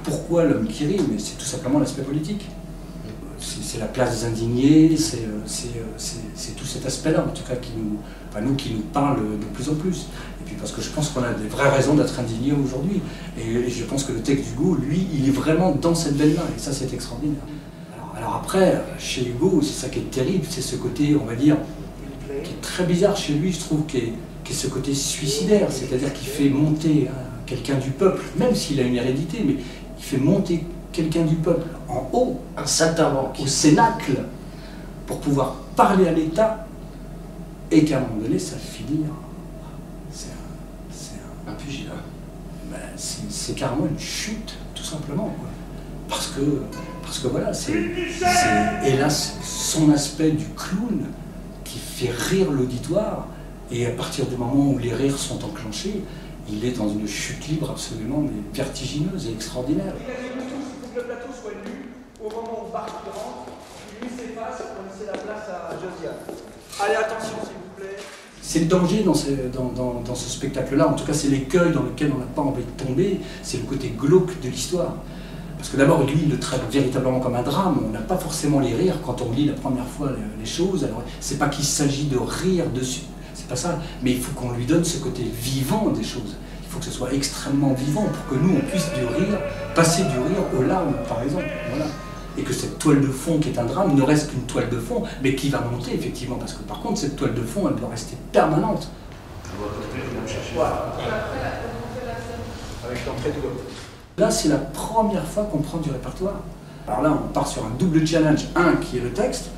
Pourquoi l'homme qui rit? Mais c'est tout simplement l'aspect politique. C'est la place des indignés, c'est tout cet aspect-là, en tout cas, qui nous parle de plus en plus. Et puis parce que je pense qu'on a des vraies raisons d'être indignés aujourd'hui. Et je pense que le texte d'Hugo, lui, il est vraiment dans cette veine-là, et ça, c'est extraordinaire. Alors après, chez Hugo, c'est ça qui est terrible, c'est ce côté, on va dire, qui est très bizarre chez lui, je trouve, qui est ce côté suicidaire, c'est-à-dire qu'il fait monter quelqu'un du peuple, même s'il a une hérédité, mais il fait monter quelqu'un du peuple en haut, un saltimbanque, au cénacle, pour pouvoir parler à l'État, et qu'à un moment donné, ça finit. C'est un pugilat. Ben, c'est carrément une chute, tout simplement, quoi. Parce que voilà, c'est hélas son aspect du clown qui fait rire l'auditoire, et à partir du moment où les rires sont enclenchés, il est dans une chute libre absolument vertigineuse et extraordinaire. Dégagez-vous tous, il faut que le plateau soit nu. Au moment où Bart rentre, lui s'efface pour laisser la place à Josiane. Allez, attention s'il vous plaît. C'est le danger dans ce spectacle-là, en tout cas c'est l'écueil dans lequel on n'a pas envie de tomber, c'est le côté glauque de l'histoire. Parce que d'abord, lui, il le traite véritablement comme un drame, on n'a pas forcément les rires quand on lit la première fois les choses. Alors, c'est pas qu'il s'agit de rire dessus, c'est pas ça, mais il faut qu'on lui donne ce côté vivant des choses. Il faut que ce soit extrêmement vivant pour que nous, on puisse du rire, passer du rire aux larmes, par exemple. Voilà. Et que cette toile de fond qui est un drame ne reste qu'une toile de fond, mais qui va monter, effectivement, parce que par contre, cette toile de fond, elle doit rester permanente. Voilà. Avec l'entrée de l'eau. Là, c'est la première fois qu'on prend du répertoire. Alors là, on part sur un double challenge. Un, qui est le texte.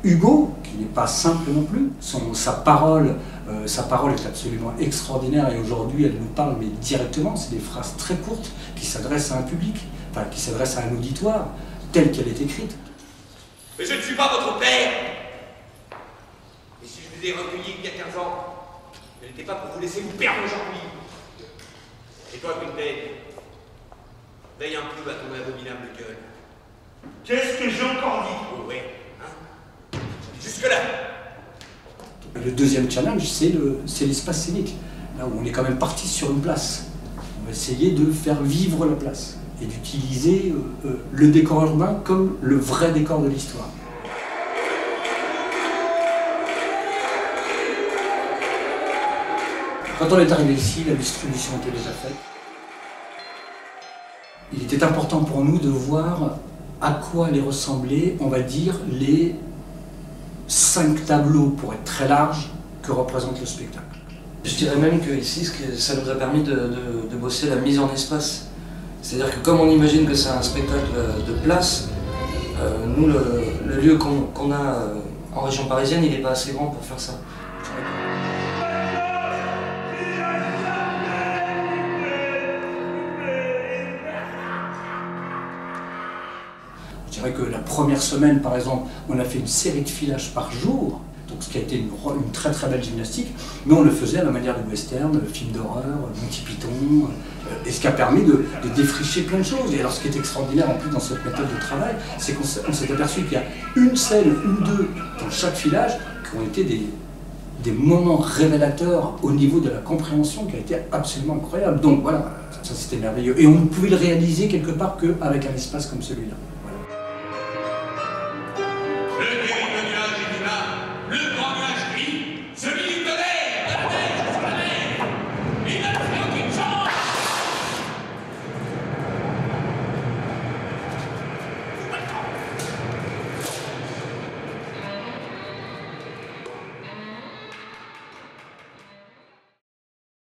Hugo, qui n'est pas simple non plus. Sa parole est absolument extraordinaire et aujourd'hui, elle nous parle mais directement. C'est des phrases très courtes qui s'adressent à un public, enfin, qui s'adressent à un auditoire, telle qu'elle est écrite. Mais je ne suis pas votre père. Et si je vous ai recueilli il y a 15 ans, ce n'était pas pour vous laisser vous perdre aujourd'hui. Et toi, Gwynplaine, veille un peu à ton abominable gueule. Qu'est-ce que j'ai encore dit? Oh ouais, hein? Jusque-là. Le deuxième challenge, c'est l'espace scénique. Là où on est quand même parti sur une place. On va essayer de faire vivre la place et d'utiliser le décor urbain comme le vrai décor de l'histoire. Quand on est arrivé ici, la distribution était déjà faite. Il était important pour nous de voir à quoi allaient ressembler, on va dire, les 5 tableaux, pour être très large, que représente le spectacle. Je dirais même que ici, ça nous a permis de bosser la mise en espace. C'est-à-dire que comme on imagine que c'est un spectacle de place, nous, le lieu qu'on a en région parisienne, il n'est pas assez grand pour faire ça. Je dirais que la première semaine, par exemple, on a fait une série de filages par jour, donc ce qui a été une très très belle gymnastique, mais on le faisait à la manière du western, film d'horreur, Monty Python, et ce qui a permis de défricher plein de choses. Et alors ce qui est extraordinaire en plus dans cette méthode de travail, c'est qu'on s'est aperçu qu'il y a une scène ou deux dans chaque filage qui ont été des moments révélateurs au niveau de la compréhension qui a été absolument incroyable. Donc voilà, ça c'était merveilleux. Et on ne pouvait le réaliser quelque part qu'avec un espace comme celui-là.